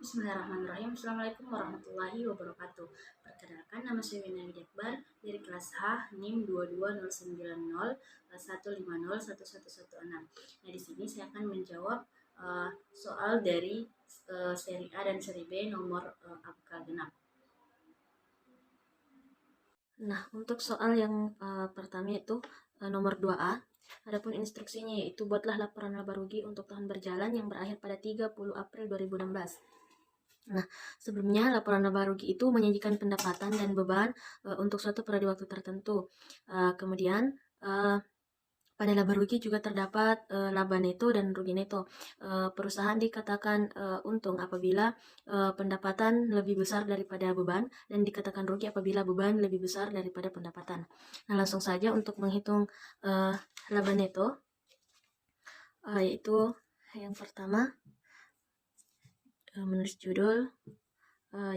Bismillahirrahmanirrahim. Assalamualaikum warahmatullahi wabarakatuh. Perkenalkan, nama saya Wina Widakbar dari kelas H NIM 2209015011116. Nah, di sini saya akan menjawab soal dari seri A dan seri B nomor angka genap. Nah, untuk soal yang pertama itu nomor 2A. Adapun instruksinya yaitu buatlah laporan laba rugi untuk tahun berjalan yang berakhir pada 30 April 2016. Nah, sebelumnya laporan laba rugi itu menyajikan pendapatan dan beban untuk suatu periode waktu tertentu. Kemudian pada laba rugi juga terdapat laba neto dan rugi neto. Perusahaan dikatakan untung apabila pendapatan lebih besar daripada beban, dan dikatakan rugi apabila beban lebih besar daripada pendapatan. Nah, langsung saja untuk menghitung laba neto, yaitu yang pertama menulis judul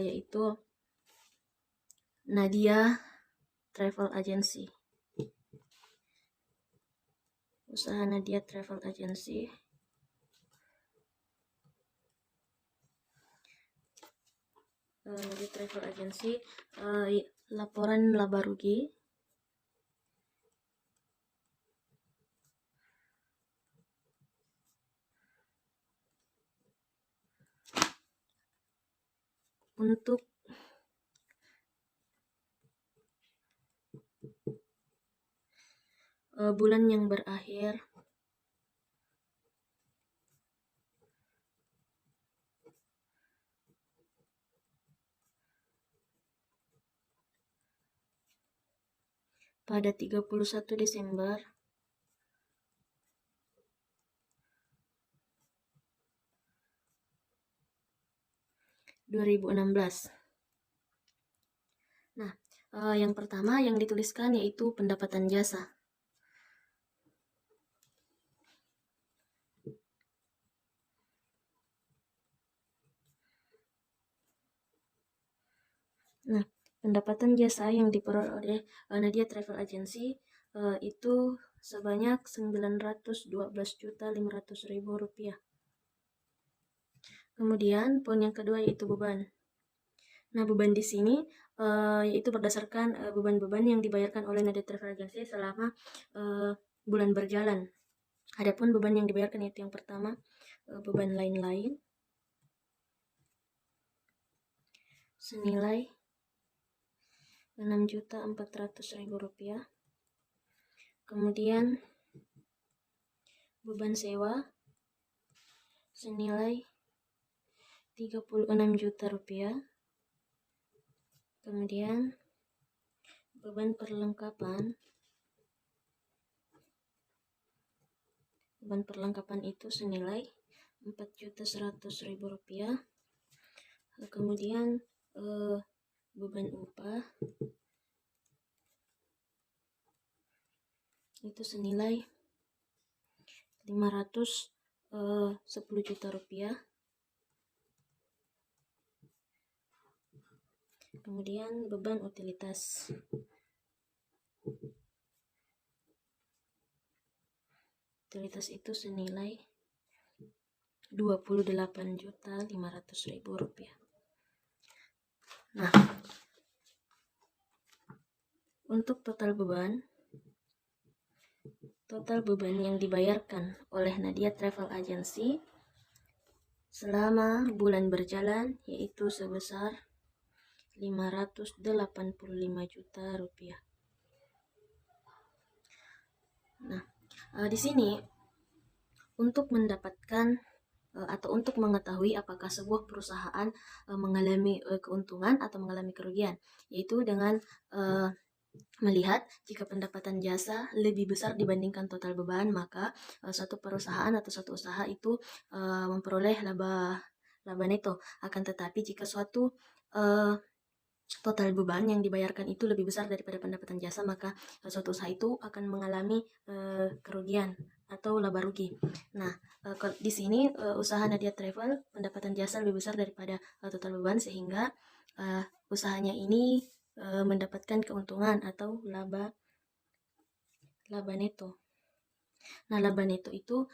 yaitu Nadia Travel Agency. Usaha Nadia Travel Agency. Nadia Travel Agency, laporan laba rugi untuk bulan yang berakhir pada 31 Desember 2016. Nah, yang pertama yang dituliskan yaitu pendapatan jasa. Nah, pendapatan jasa yang diperoleh oleh Nadia Travel Agency itu sebanyak 912.500.000 rupiah. Kemudian poin yang kedua yaitu beban. Nah, beban di sini yaitu berdasarkan beban-beban yang dibayarkan oleh Nadia Travel Agency selama bulan berjalan. Adapun beban yang dibayarkan yaitu yang pertama beban lain-lain senilai 6.400.000 rupiah. Kemudian beban sewa senilai 36 juta rupiah. Kemudian beban perlengkapan itu senilai 4.100.000 rupiah. Kemudian beban upah itu senilai 510 juta rupiah. Kemudian beban utilitas itu senilai 28.500.000 rupiah. Nah, untuk total beban yang dibayarkan oleh Nadia Travel Agency selama bulan berjalan yaitu sebesar 585 juta rupiah. Nah, di sini untuk mendapatkan atau untuk mengetahui apakah sebuah perusahaan mengalami keuntungan atau mengalami kerugian, yaitu dengan melihat jika pendapatan jasa lebih besar dibandingkan total beban, maka suatu perusahaan atau suatu usaha itu memperoleh laba neto. Akan tetapi jika suatu total beban yang dibayarkan itu lebih besar daripada pendapatan jasa, maka suatu usaha itu akan mengalami kerugian atau laba rugi. Nah, di sini usaha Nadia Travel pendapatan jasa lebih besar daripada total beban, sehingga usahanya ini mendapatkan keuntungan atau laba neto. Nah, laba neto itu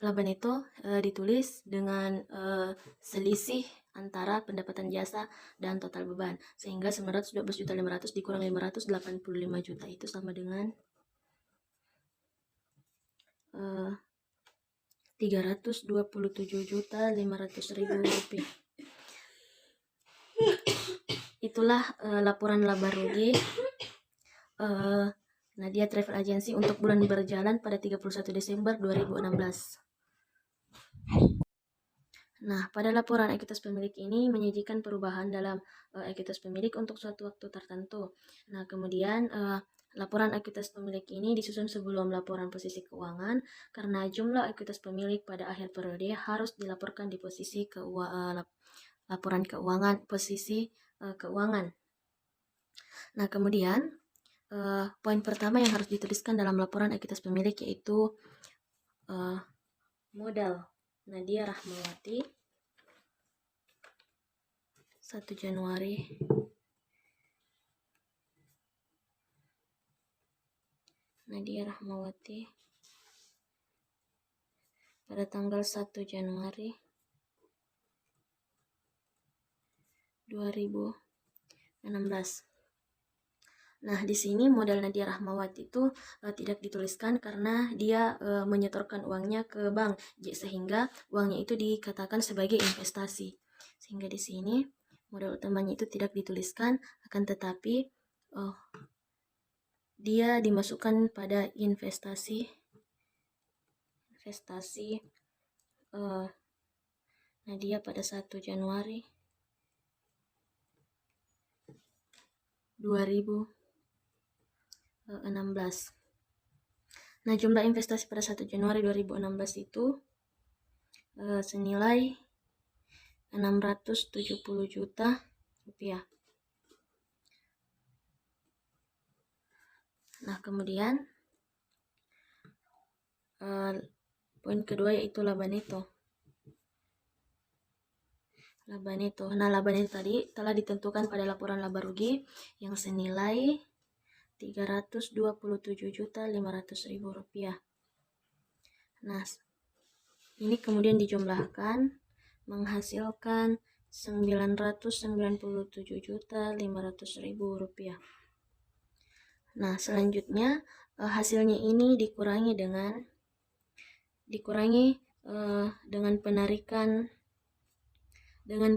laba neto ditulis dengan selisih antara pendapatan jasa dan total beban, sehingga 912.500.000 dikurang 585 juta itu sama dengan 327.500.000 rupiah. Itulah laporan laba rugi Nadia Travel Agency untuk bulan berjalan pada 31 Desember 2016. Nah, pada laporan ekuitas pemilik ini menyajikan perubahan dalam ekuitas pemilik untuk suatu waktu tertentu. Nah, kemudian laporan ekuitas pemilik ini disusun sebelum laporan posisi keuangan karena jumlah ekuitas pemilik pada akhir periode harus dilaporkan di posisi laporan keuangan, posisi keuangan. Nah, kemudian poin pertama yang harus dituliskan dalam laporan ekuitas pemilik yaitu modal Nadia Rahmawati 1 Januari Nadia Rahmawati pada tanggal 1 Januari 2016. Nah, di sini modal Nadia Rahmawati itu tidak dituliskan karena dia menyetorkan uangnya ke bank, sehingga uangnya itu dikatakan sebagai investasi. Sehingga di sini modal utamanya itu tidak dituliskan, akan tetapi dia dimasukkan pada investasi Nadia pada 1 Januari 2016. Nah, jumlah investasi pada 1 Januari 2016 itu senilai 670 juta rupiah. Nah, kemudian poin kedua yaitu laba neto. Nah, laba neto tadi telah ditentukan pada laporan laba rugi yang senilai 327.500.000 rupiah. Nah, ini kemudian dijumlahkan menghasilkan 997.500.000 rupiah. Nah, selanjutnya hasilnya ini dikurangi dengan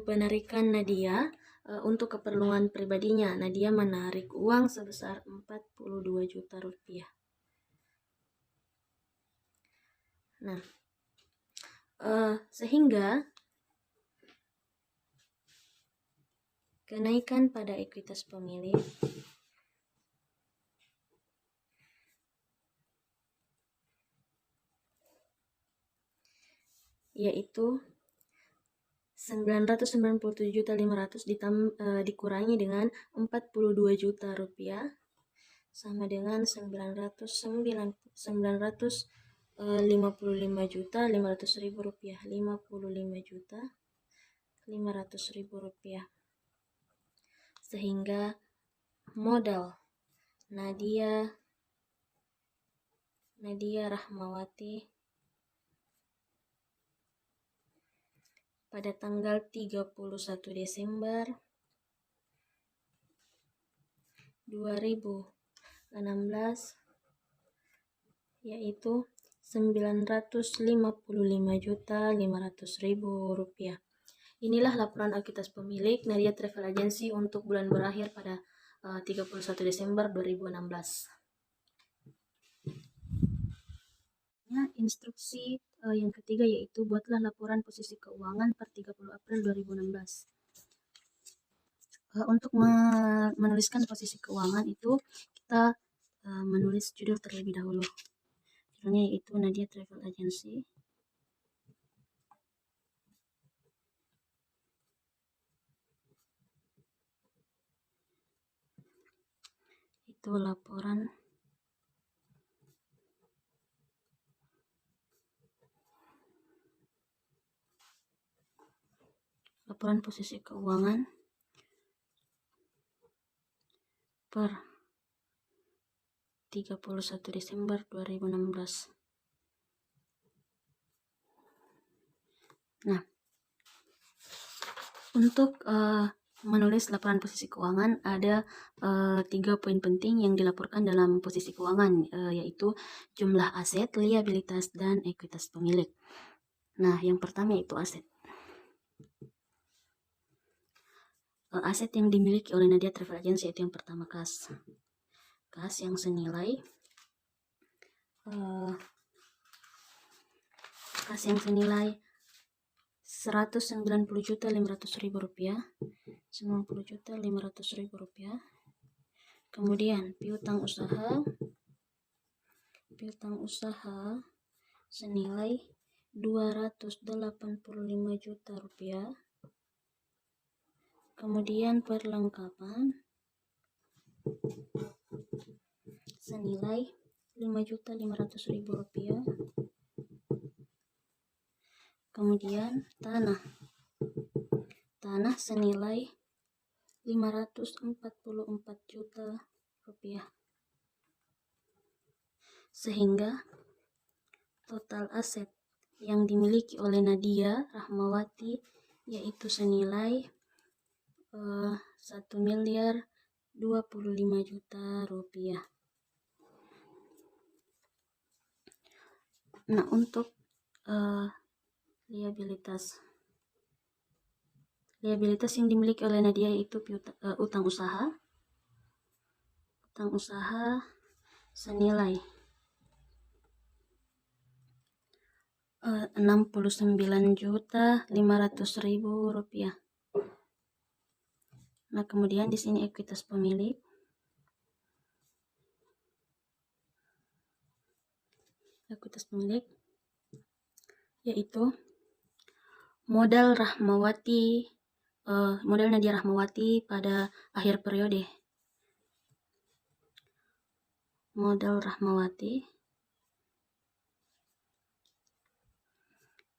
penarikan Nadia untuk keperluan pribadinya. Nadia menarik uang sebesar 42 juta rupiah. Nah, sehingga kenaikan pada ekuitas pemilik yaitu 997.500 dikurangi dengan 42 juta rupiah sama dengan 955.500.000 rupiah, 55.500.000 rupiah. Sehingga modal Nadia Rahmawati pada tanggal 31 Desember 2016 yaitu 955.500.000 rupiah. Inilah laporan ekuitas pemilik Nadia Travel Agency untuk bulan berakhir pada 31 Desember 2016. Instruksi yang ketiga yaitu buatlah laporan posisi keuangan per 30 April 2016. Untuk menuliskan posisi keuangan itu kita menulis judul terlebih dahulu. Judulnya yaitu Nadia Travel Agency. Itu laporan posisi keuangan per 31 Desember 2016. Nah, untuk menulis laporan posisi keuangan ada 3 poin penting yang dilaporkan dalam posisi keuangan, yaitu jumlah aset, liabilitas, dan ekuitas pemilik. Nah, yang pertama yaitu aset. Aset yang dimiliki oleh Nadia Travel Agency yaitu yang pertama kas yang senilai 190.500.000 rupiah, 90.500.000 rupiah. Kemudian piutang usaha senilai 285 juta rupiah. Kemudian perlengkapan senilai 5.500.000 rupiah. Kemudian tanah senilai 544 juta rupiah. Sehingga total aset yang dimiliki oleh Nadia Rahmawati yaitu senilai 1.025 juta rupiah. Nah, untuk liabilitas yang dimiliki oleh Nadia yaitu utang usaha senilai 69.500.000 rupiah. Nah, kemudian di sini ekuitas pemilik yaitu modal Nadia Rahmawati pada akhir periode. Modal Rahmawati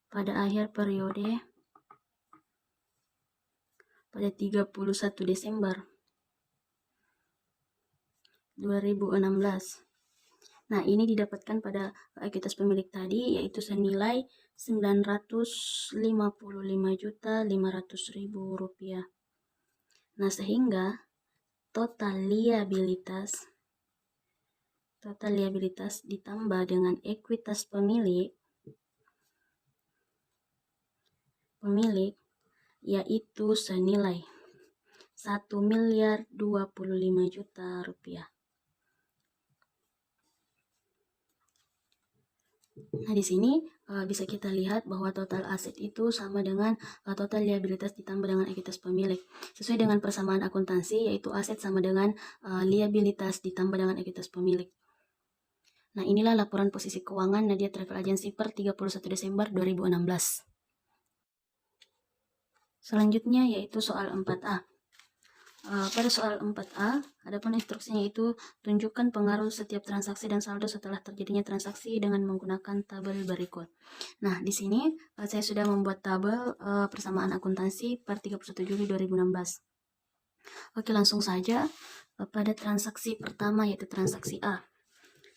pada akhir periode pada 31 Desember 2016. Nah, ini didapatkan pada ekuitas pemilik tadi yaitu senilai 955.500.000 rupiah. Nah, sehingga total liabilitas ditambah dengan ekuitas pemilik yaitu senilai 1.025 juta rupiah. Nah, di sini bisa kita lihat bahwa total aset itu sama dengan total liabilitas ditambah dengan ekuitas pemilik. Sesuai dengan persamaan akuntansi yaitu aset sama dengan liabilitas ditambah dengan ekuitas pemilik. Nah, inilah laporan posisi keuangan Nadia Travel Agency per 31 Desember 2016. Selanjutnya yaitu soal 4A. Pada soal 4A, adapun instruksinya itu tunjukkan pengaruh setiap transaksi dan saldo setelah terjadinya transaksi dengan menggunakan tabel berikut. Nah, di sini saya sudah membuat tabel persamaan akuntansi per 31 Juli 2016. Oke, langsung saja pada transaksi pertama yaitu transaksi A.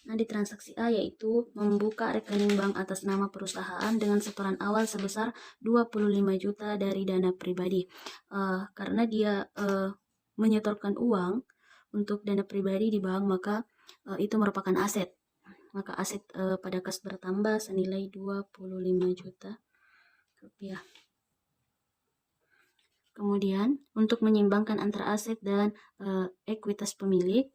Nah, di transaksi A yaitu membuka rekening bank atas nama perusahaan dengan setoran awal sebesar 25 juta dari dana pribadi. Karena dia menyetorkan uang untuk dana pribadi di bank, maka itu merupakan aset. Maka aset pada kas bertambah senilai 25 juta rupiah. Kemudian untuk menyeimbangkan antara aset dan ekuitas pemilik,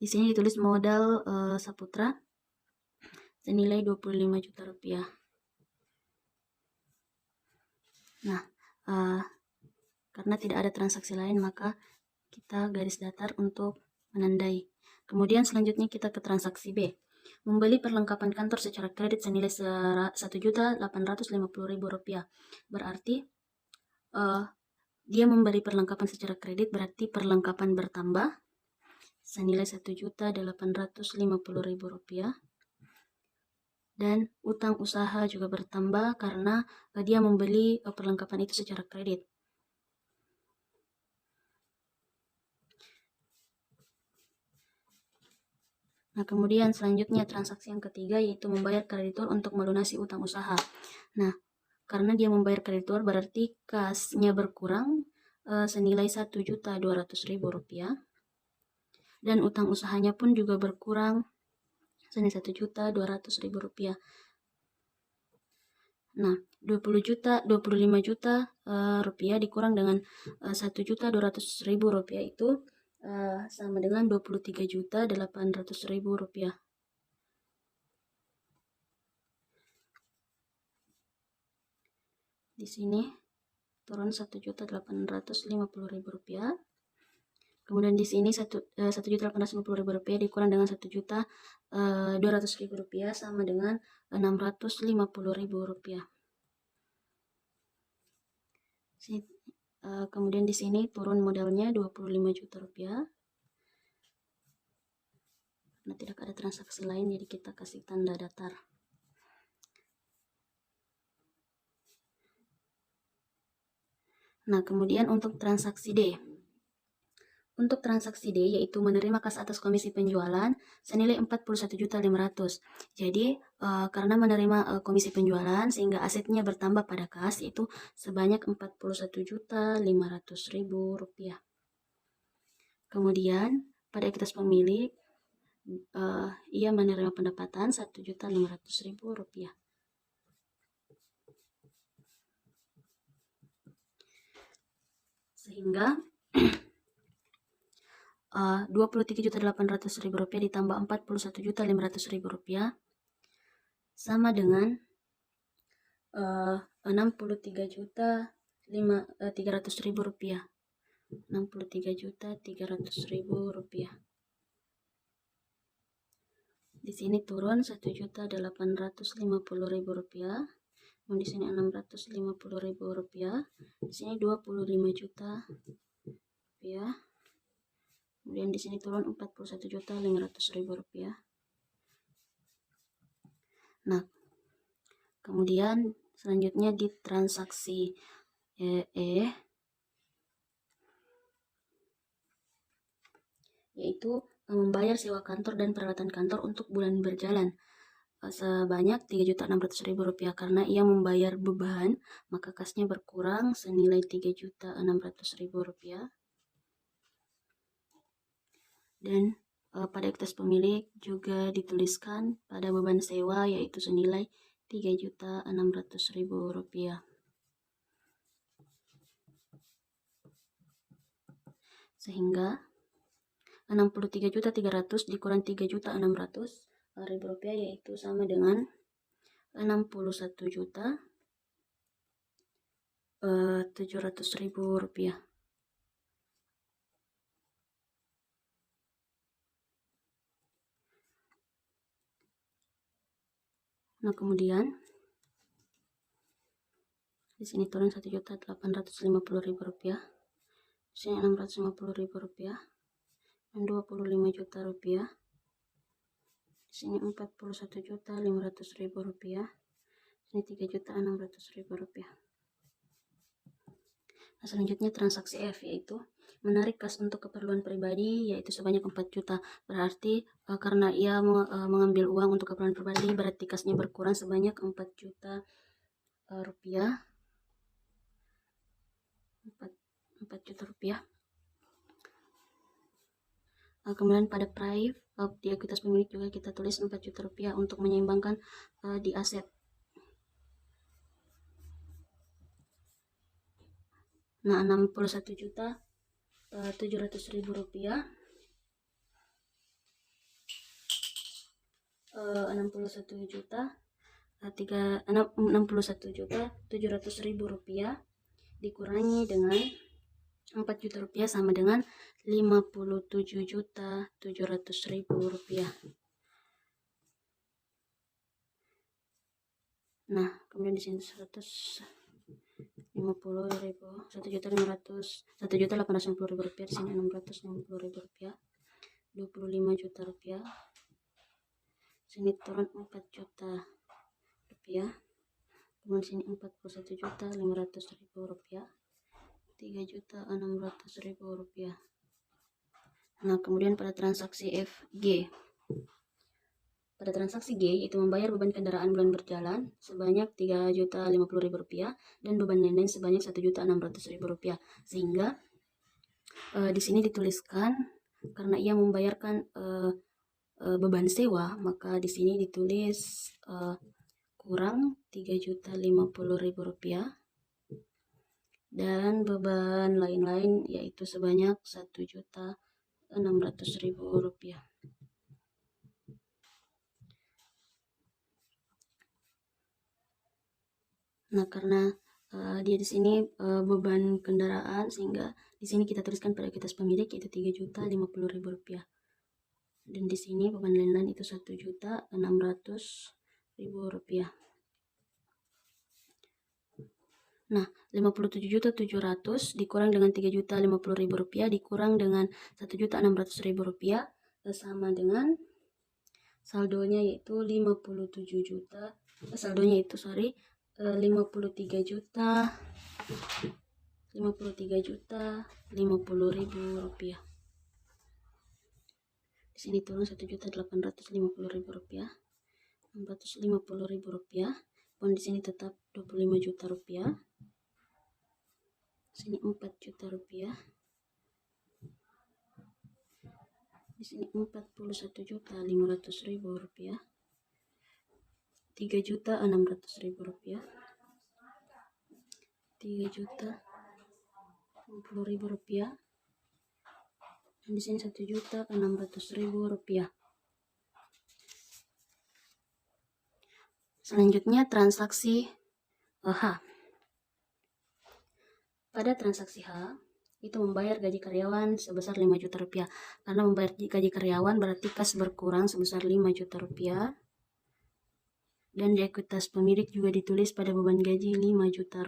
di sini ditulis modal Saputra senilai 25 juta rupiah. Nah, karena tidak ada transaksi lain maka kita garis datar untuk menandai. Kemudian selanjutnya kita ke transaksi B. Membeli perlengkapan kantor secara kredit senilai 1.850.000 rupiah. Berarti dia membeli perlengkapan secara kredit berarti perlengkapan bertambah senilai 1.850.000 rupiah. Dan utang usaha juga bertambah karena dia membeli perlengkapan itu secara kredit. Nah, kemudian selanjutnya transaksi yang ketiga yaitu membayar kreditur untuk melunasi utang usaha. Nah, karena dia membayar kreditur berarti kasnya berkurang senilai 1.200.000 rupiah, dan utang usahanya pun juga berkurang senilai 1.200.000 rupiah. Nah, 25 juta rupiah dikurang dengan 1.200.000 rupiah itu sama dengan 23.800.000 rupiah. Di sini turun 1.850.000 rupiah. Kemudian di sini 1.850.000 rupiah dikurang dengan 1.200.000 rupiah sama dengan 650.000 rupiah. Kemudian di sini turun modalnya 25 juta rupiah. Nah, tidak ada transaksi lain, jadi kita kasih tanda datar. Nah, kemudian untuk transaksi D. Untuk transaksi D yaitu menerima kas atas komisi penjualan senilai 41.500.000. Jadi karena menerima komisi penjualan sehingga asetnya bertambah pada kas yaitu sebanyak 41.500.000 rupiah. Kemudian pada ekuitas pemilik ia menerima pendapatan 1.500.000 rupiah. Sehingga 23.800.000 rupiah ditambah 41.500.000 rupiah sama dengan 63.300.000 rupiah. 63.300.000 rupiah. Di sini turun 1.850.000 rupiah. Di sini 650.000 rupiah. Di sini 25 juta rupiah. Kemudian di sini turun 41.500.000 rupiah. Nah, kemudian selanjutnya di transaksi yaitu membayar sewa kantor dan peralatan kantor untuk bulan berjalan sebanyak 3.600.000 rupiah. Karena ia membayar beban, maka kasnya berkurang senilai 3.600.000 rupiah. Dan pada ekuitas pemilik juga dituliskan pada beban sewa yaitu senilai 3.600.000 rupiah. Sehingga 63.300 dikurang 3.600.000 rupiah yaitu sama dengan 61.700.000 rupiah. Nah, kemudian di sini turun 1.850.000 rupiah. Di sini 650.000 rupiah. Dan 25 juta rupiah. Di sini 41.500.000 rupiah. Di sini 3.600.000 rupiah. Nah, selanjutnya transaksi F yaitu menarik kas untuk keperluan pribadi yaitu sebanyak 4 juta. Berarti karena ia mengambil uang untuk keperluan pribadi berarti kasnya berkurang sebanyak 4 juta rupiah. 4 juta rupiah. Kemudian pada prive di ekuitas pemilik juga kita tulis 4 juta rupiah untuk menyeimbangkan di aset. Nah, 61.700.000 rupiah 61.700.000 rupiah dikurangi dengan 4 juta rupiah sama dengan 57.700.000 rupiah. Nah, kemudian di sini 1.850.000 rupiah, di sini 650.000 rupiah, 25 juta rupiah. Sini turun 4 juta rupiah. Kemudian sini 41.500.000 rupiah. 3.600.000 rupiah. Nah, kemudian pada transaksi FG pada transaksi G, yaitu membayar beban kendaraan bulan berjalan sebanyak Rp3.050.000 dan beban lain-lain sebanyak Rp1.600.000. Sehingga di sini dituliskan karena ia membayarkan beban sewa, maka di sini ditulis kurang Rp3.050.000 dan beban lain-lain yaitu sebanyak Rp1.600.000. Nah, karena dia di sini beban kendaraan, sehingga di sini kita tuliskan pada ekuitas pemilik yaitu Rp3.050.000. Dan di sini beban lain-lain itu Rp1.600.000. Nah, Rp57.700.000 dikurang dengan Rp3.050.000 dikurang dengan Rp1.600.000 sama dengan saldonya yaitu 53 juta 50.000 rupiah. Di sini turun Rp1.850.000, Rp650.000. Pun di sini tetap Rp25 juta. Sini Rp4 juta. Di sini Rp41.500.000. Rp3.600.000. Rp3.050.000. Dan di sini Rp1.600.000. Selanjutnya transaksi H. Pada transaksi H, itu membayar gaji karyawan sebesar Rp5 juta. Karena membayar gaji karyawan berarti kas berkurang sebesar Rp5 juta. Dan di ekuitas pemilik juga ditulis pada beban gaji Rp5 juta.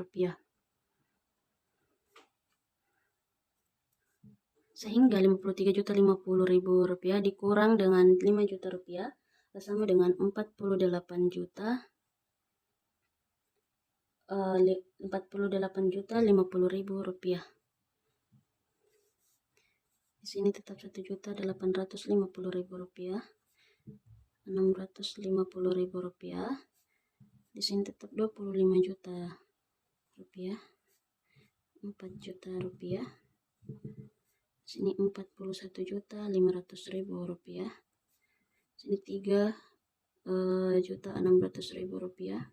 Sehingga Rp53.050.000 dikurang dengan Rp5 juta sama dengan Rp48.050.000. Di sini tetap Rp1.850.000, Rp650.000. Di sini tetap Rp25 juta, Rp4 juta. Di sini Rp41.500.000. Sini Rp3.600.000.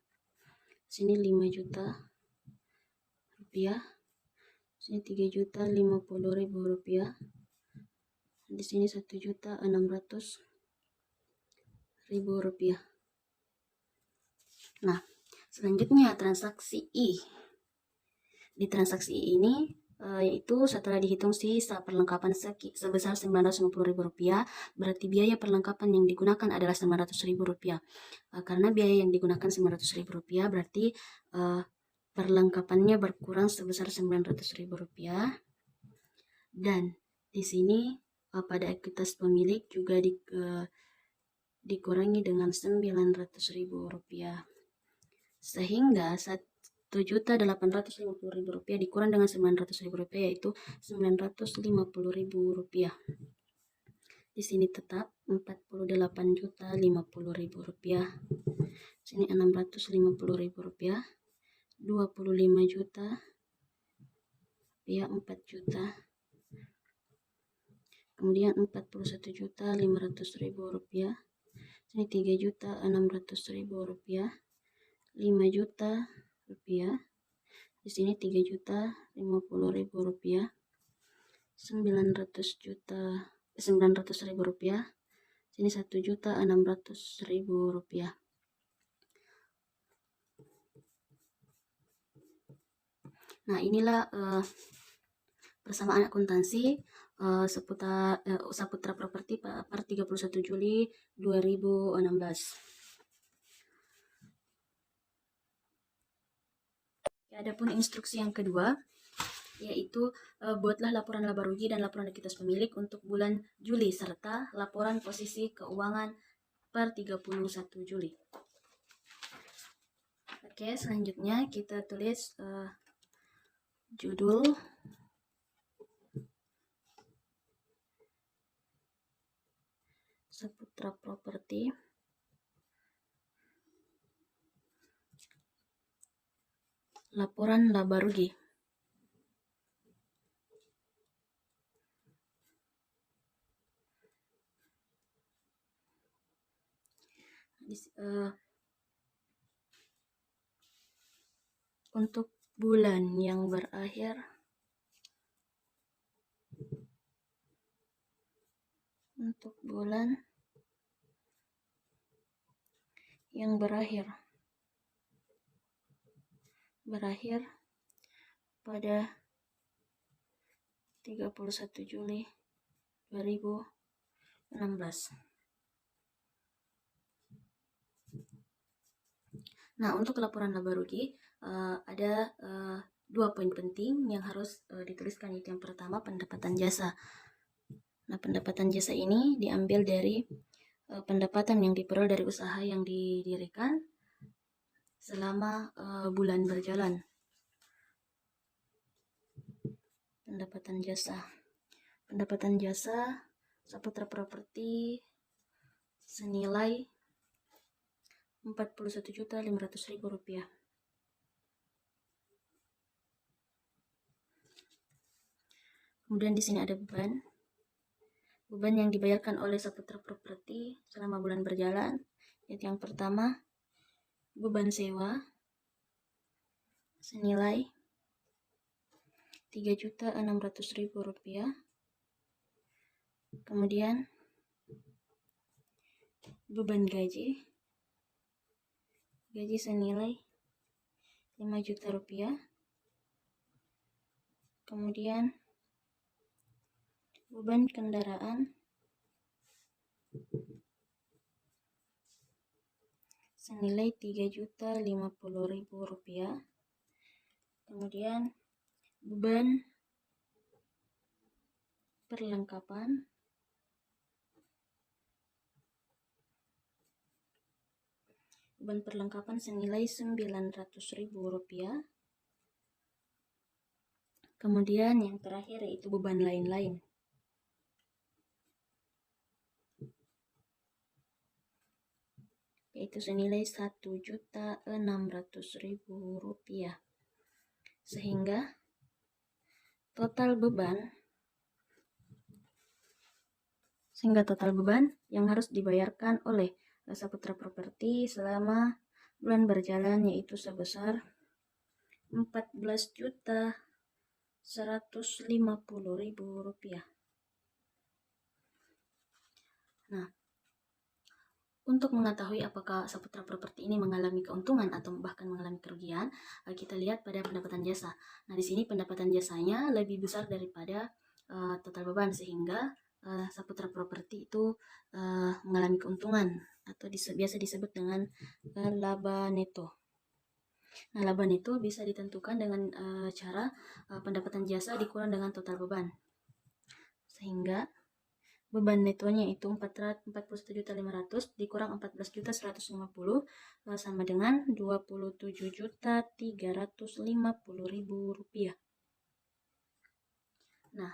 Sini Rp5 juta. Sini Rp3.050.000. Di sini Rp1.600.000. Nah, selanjutnya transaksi I. Di transaksi I ini yaitu setelah dihitung sisa perlengkapan sebesar Rp950.000, berarti biaya perlengkapan yang digunakan adalah Rp900.000. Karena biaya yang digunakan Rp900.000 berarti perlengkapannya berkurang sebesar Rp900.000. Dan di sini pada ekuitas pemilik juga dikurangi dengan Rp900.000. Sehingga Rp1.850.000 dikurang dengan Rp900.000 yaitu Rp950.000. Di sini tetap Rp48.050.000. Sini Rp650.000. Rp25 juta. Rp4 juta. Kemudian Rp41.500.000. Sini Rp3.600.000. Rp5 juta. Di sini Rp3.050.000. Rp900.000. Sini Rp1.600.000. Nah, inilah persamaan akuntansi Saputra Properti per 31 Juli 2016. Adapun instruksi yang kedua, yaitu buatlah laporan laba rugi dan laporan ekuitas pemilik untuk bulan Juli serta laporan posisi keuangan per 31 Juli. Oke, selanjutnya kita tulis judul Saputra Properti Laporan laba rugi. Untuk bulan yang berakhir berakhir pada 31 Juli 2016. Nah, untuk laporan laba rugi ada 2 poin penting yang harus dituliskan. Itu yang pertama, pendapatan jasa. Nah, pendapatan jasa ini diambil dari pendapatan yang diperoleh dari usaha yang didirikan selama bulan berjalan. Pendapatan jasa Saputra Properti senilai Rp41.500.000. Kemudian di sini ada beban yang dibayarkan oleh Saputra Properti selama bulan berjalan. Yaitu yang pertama, beban sewa senilai Rp3.600.000. Kemudian beban gaji senilai Rp5 juta. Kemudian beban kendaraan senilai Rp3.050.000. Kemudian beban perlengkapan senilai Rp900.000. Kemudian yang terakhir yaitu beban lain-lain, yaitu senilai Rp1.600.000. Sehingga total beban yang harus dibayarkan oleh Saputra Properti selama bulan berjalan yaitu sebesar Rp14.150.000. Nah, untuk mengetahui apakah Saputra Properti ini mengalami keuntungan atau bahkan mengalami kerugian, kita lihat pada pendapatan jasa. Nah, di sini pendapatan jasanya lebih besar daripada total beban, sehingga Saputra Properti itu mengalami keuntungan atau biasa disebut dengan laba neto. Nah, laba neto bisa ditentukan dengan cara pendapatan jasa dikurang dengan total beban. Sehingga beban netonya itu Rp41.500.000 dikurang Rp14.150.000 sama dengan Rp27.350.000. Nah,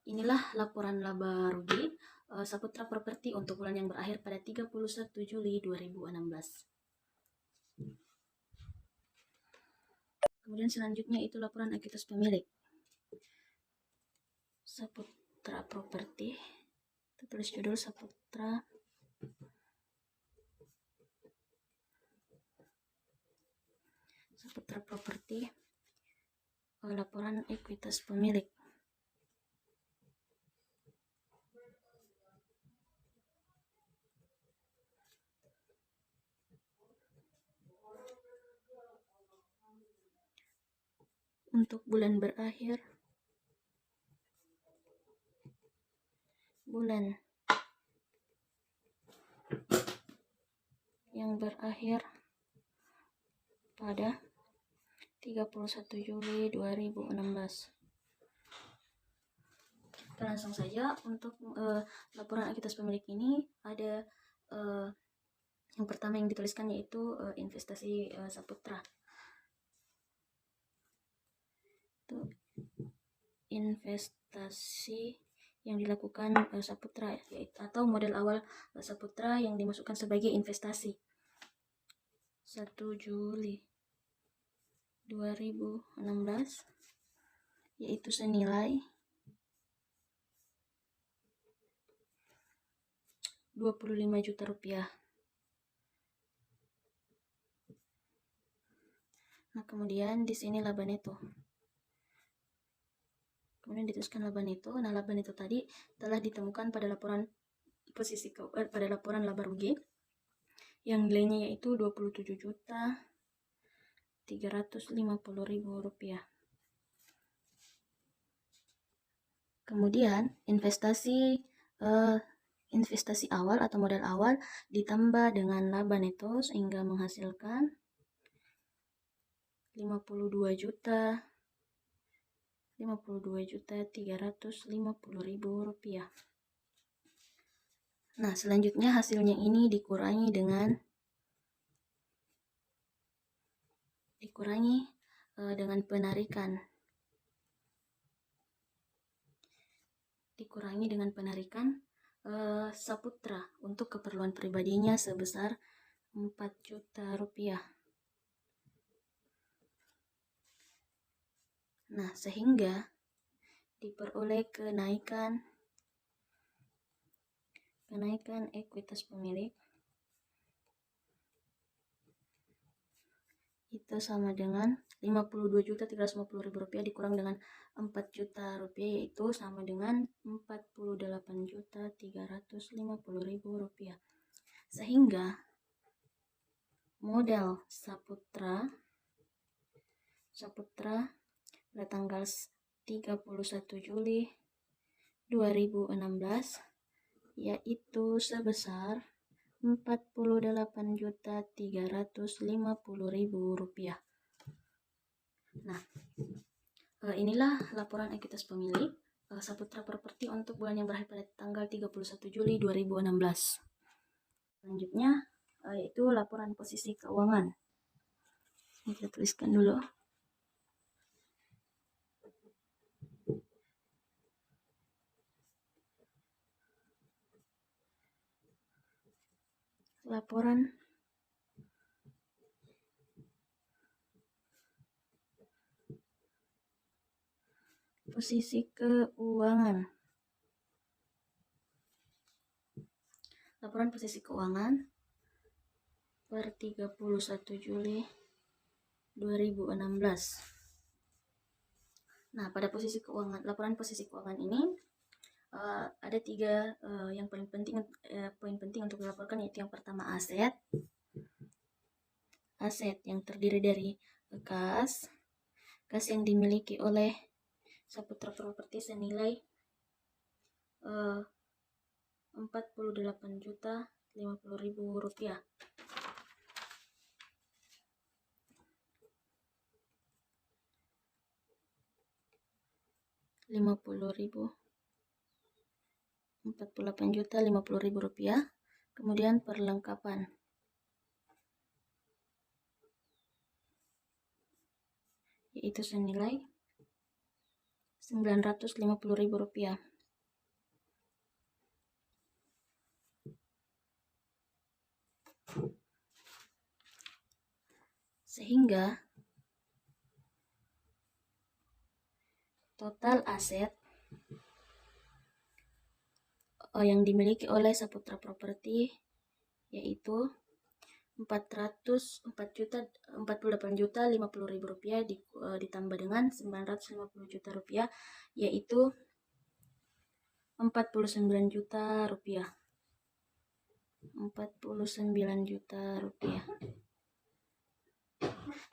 inilah laporan laba rugi Saputra Properti untuk bulan yang berakhir pada 31 Juli 2016. Kemudian selanjutnya itu laporan ekuitas pemilik Saputra Properti. Kita tulis judul Saputra Properti, laporan ekuitas pemilik. Untuk bulan yang berakhir pada 31 Juli 2016. Kita langsung saja untuk laporan ekuitas pemilik ini ada yang pertama yang dituliskan yaitu investasi Saputra. Itu investasi yang dilakukan Saputra atau modal awal Saputra yang dimasukkan sebagai investasi 1 Juli 2016, yaitu senilai 25 juta rupiah. Nah, kemudian di sini laba neto. Kemudian dituliskan laba neto. Nah, laba neto tadi telah ditemukan pada laporan pada laporan laba rugi yang nilainya yaitu 27.350.000 rupiah. Kemudian investasi awal atau modal awal ditambah dengan laba neto sehingga menghasilkan 52.350.000 rupiah. Nah, selanjutnya hasilnya ini dikurangi dengan penarikan Saputra untuk keperluan pribadinya sebesar 4 juta rupiah. Nah, sehingga diperoleh kenaikan ekuitas pemilik itu sama dengan 52.350.000 rupiah dikurang dengan 4 juta rupiah, yaitu sama dengan 48.350.000 rupiah. Sehingga modal Saputra pada tanggal 31 Juli 2016 yaitu sebesar 48.350.000 rupiah. Nah, inilah laporan ekuitas pemilik Saputra Properti untuk bulan yang berakhir pada tanggal 31 Juli 2016. Selanjutnya yaitu laporan posisi keuangan. Ini kita tuliskan dulu. Laporan posisi keuangan. Laporan posisi keuangan per 31 Juli 2016. Nah, pada laporan posisi keuangan ini ada 3 yang poin penting untuk dilaporkan, yaitu yang pertama aset yang terdiri dari kas yang dimiliki oleh Saputra Properti senilai 48.050.000 rupiah. Rupiah. Kemudian perlengkapan yaitu senilai 950.000 rupiah. Sehingga total aset yang dimiliki oleh Saputra Properti yaitu 48.050.000 rupiah ditambah dengan 950 juta rupiah, yaitu 49 juta rupiah. 49 juta rupiah.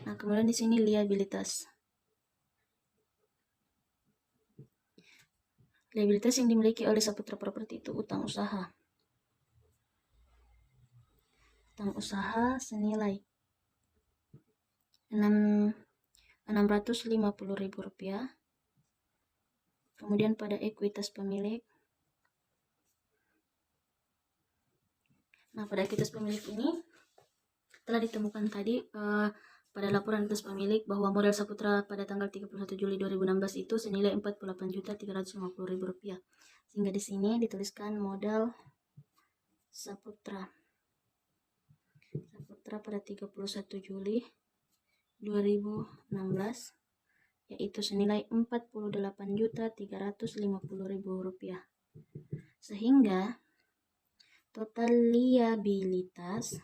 Nah, kemudian di sini liabilitas. Liabilitas yang dimiliki oleh Saputra Properti itu utang usaha. Utang usaha senilai 650.000 rupiah. Kemudian pada ekuitas pemilik. Nah, pada ekuitas pemilik ini telah ditemukan tadi pada laporan ekuitas pemilik bahwa modal Saputra pada tanggal 31 Juli 2016 itu senilai 48.350.000 rupiah. Sehingga di sini dituliskan modal Saputra pada 31 Juli 2016 yaitu senilai Rp48.350.000. Sehingga total liabilitas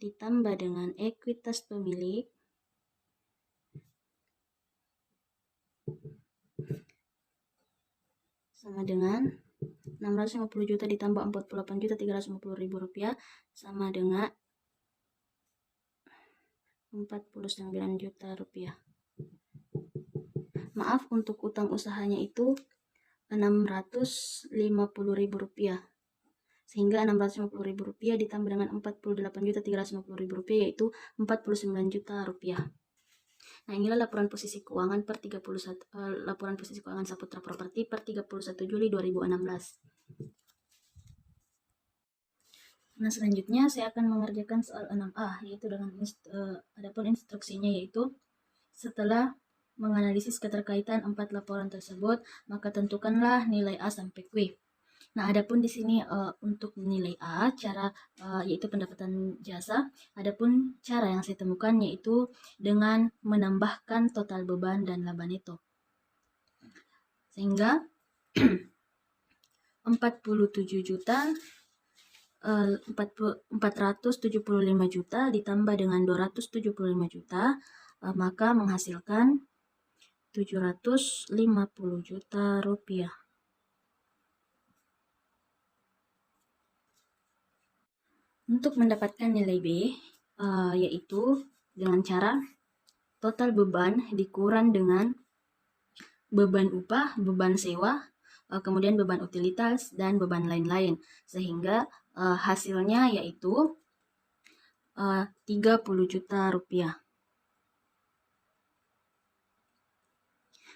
ditambah dengan ekuitas pemilik sama dengan 650 juta ditambah 48.350.000 sama dengan 49 juta rupiah. Maaf, untuk utang usahanya itu 650.000 rupiah. Sehingga 650.000 rupiah ditambah dengan 48.350.000 rupiah yaitu 49 juta rupiah. Nah, inilah laporan posisi keuangan per 31 laporan posisi keuangan Saputra Properti per 31 Juli 2016. Nah, selanjutnya saya akan mengerjakan soal 6A, yaitu dengan adapun instruksinya yaitu setelah menganalisis keterkaitan 4 laporan tersebut, maka tentukanlah nilai A sampai Q. Nah, adapun di sini untuk nilai A, cara yaitu pendapatan jasa. Adapun cara yang saya temukan yaitu dengan menambahkan total beban dan laba neto. Sehingga 47 juta 475 juta ditambah dengan 275 juta maka menghasilkan 750 juta rupiah. Untuk mendapatkan nilai B, yaitu dengan cara total beban dikurang dengan beban upah, beban sewa, kemudian beban utilitas, dan beban lain-lain. Sehingga hasilnya yaitu 30 juta rupiah.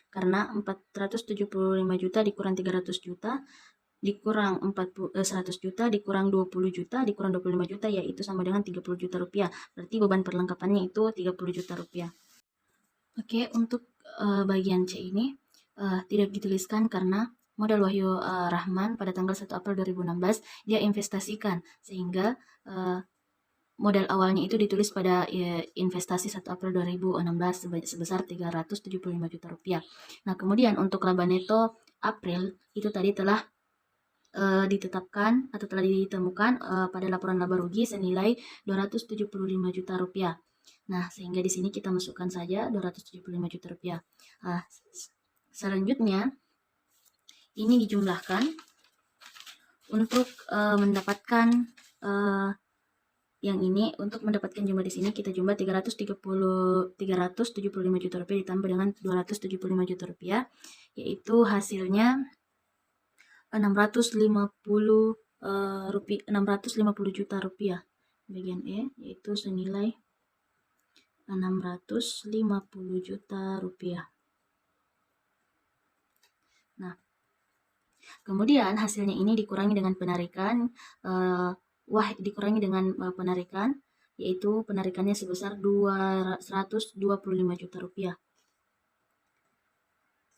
Karena 475 juta dikurang 300 juta, dikurang 100 juta, dikurang 20 juta, dikurang 25 juta, yaitu sama dengan 30 juta rupiah. Berarti beban perlengkapannya itu 30 juta rupiah. Oke, untuk bagian C ini tidak dituliskan karena modal Wahyu Rahman pada tanggal 1 April 2016 dia investasikan, sehingga modal awalnya itu ditulis pada investasi 1 April 2016 sebesar 375 juta rupiah. Nah, kemudian untuk laba neto April itu tadi telah ditetapkan atau telah ditemukan pada laporan laba rugi senilai 275 juta rupiah. Nah, sehingga di sini kita masukkan saja 275 juta rupiah. Selanjutnya ini dijumlahkan untuk mendapatkan yang ini. Untuk mendapatkan jumlah di sini kita jumlah 375 juta rupiah ditambah dengan 275 juta rupiah, yaitu hasilnya 650 juta rupiah. Bagian E yaitu senilai 650 juta rupiah. Nah, kemudian hasilnya ini dikurangi dengan penarikan dikurangi dengan penarikan, yaitu penarikannya sebesar 225 juta rupiah.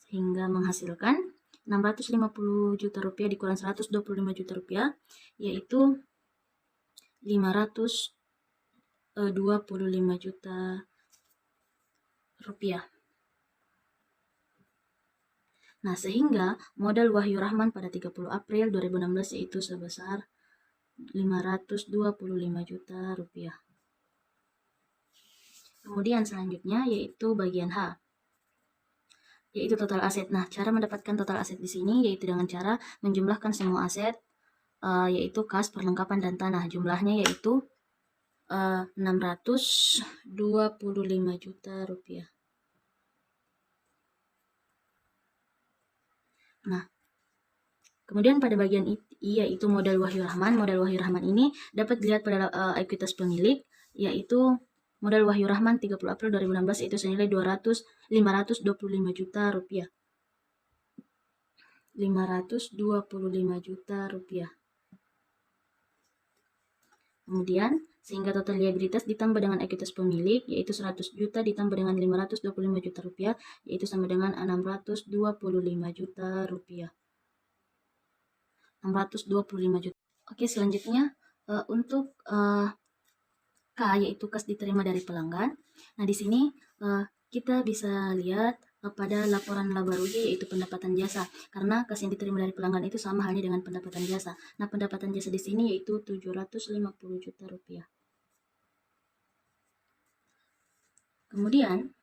Sehingga menghasilkan 650 juta rupiah dikurang 125 juta rupiah, yaitu 525 juta rupiah. Nah, sehingga modal Wahyu Rahman pada 30 April 2016 yaitu sebesar 525 juta rupiah. Kemudian selanjutnya yaitu bagian H, yaitu total aset. Nah, cara mendapatkan total aset di sini yaitu dengan cara menjumlahkan semua aset, yaitu kas, perlengkapan, dan tanah. Jumlahnya yaitu 625 juta rupiah. Nah, kemudian pada bagian I yaitu modal Wahyu Rahman. Modal Wahyu Rahman ini dapat dilihat pada ekuitas pemilik, yaitu modal Wahyu Rahman 30 April 2016 itu senilai 525 juta rupiah. 525 juta rupiah. Kemudian sehingga total liabilitas ditambah dengan ekuitas pemilik yaitu 100 juta ditambah dengan 525 juta rupiah yaitu sama dengan 625 juta rupiah. 625 juta. Oke, selanjutnya untuk K, yaitu kas diterima dari pelanggan. Nah, di sini kita bisa lihat pada laporan laba rugi, yaitu pendapatan jasa, karena kas yang diterima dari pelanggan itu sama halnya dengan pendapatan jasa. Nah, pendapatan jasa di sini yaitu 750 juta rupiah. Kemudian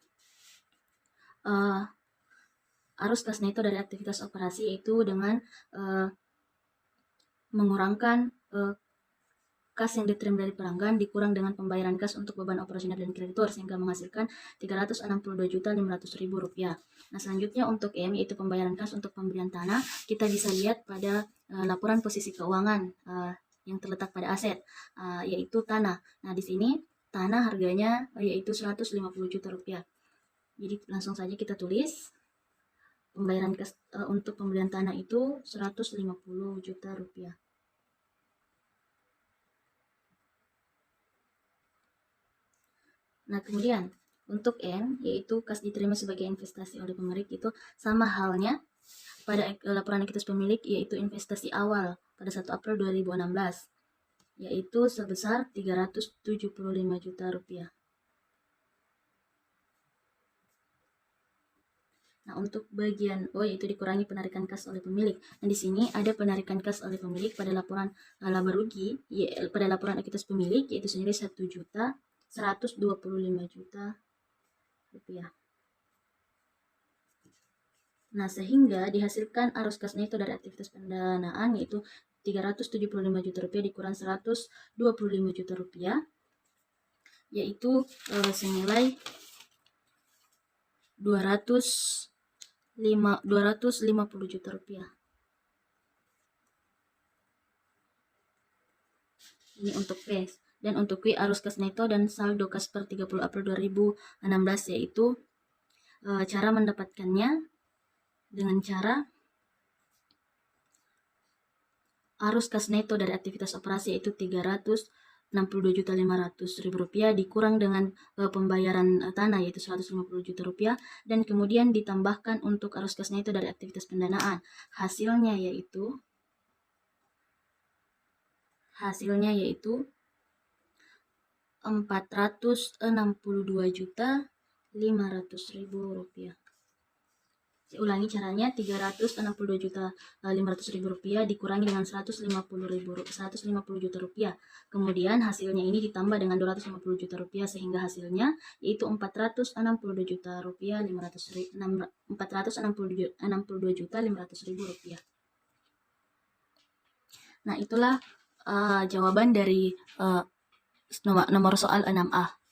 arus kas neto dari aktivitas operasi yaitu dengan mengurangkan kas yang diterima dari pelanggan dikurang dengan pembayaran kas untuk beban operasional dan kreditur, sehingga menghasilkan 362.500.000 rupiah. Nah, selanjutnya untuk M, yaitu pembayaran kas untuk pembelian tanah, kita bisa lihat pada laporan posisi keuangan yang terletak pada aset, yaitu tanah. Nah, di sini tanah harganya yaitu 150 juta rupiah. Jadi langsung saja kita tulis pembayaran kas untuk pembelian tanah itu 150 juta rupiah. Nah, kemudian untuk N, yaitu kas diterima sebagai investasi oleh pemilik, itu sama halnya pada laporan ekuitas pemilik, yaitu investasi awal pada 1 April 2016, yaitu sebesar 375 juta rupiah. Nah, untuk bagian O, yaitu dikurangi penarikan kas oleh pemilik. Nah, di sini ada penarikan kas oleh pemilik pada laporan laba rugi, pada laporan ekuitas pemilik, yaitu senilai 1.125 juta rupiah. Nah, sehingga dihasilkan arus kas neto dari aktivitas pendanaan yaitu 375 juta rupiah dikurang 125 juta rupiah, yaitu senilai 250 juta rupiah. Ini untuk P. Dan untuk Q, arus kas neto dan saldo kas per 30 April 2016, yaitu cara mendapatkannya dengan cara arus kas neto dari aktivitas operasi yaitu 362.500.000 rupiah dikurang dengan pembayaran tanah yaitu 150 juta rupiah, dan kemudian ditambahkan untuk arus kas neto dari aktivitas pendanaan. Hasilnya yaitu 462.500.000 rupiah. Saya ulangi caranya, 362.500.000 rupiah dikurangi dengan 150 juta rupiah. Kemudian hasilnya ini ditambah dengan 250 juta rupiah, sehingga hasilnya yaitu 462 juta rupiah 462.500.000 rupiah. Nah, itulah jawaban dari nomor soal 6A.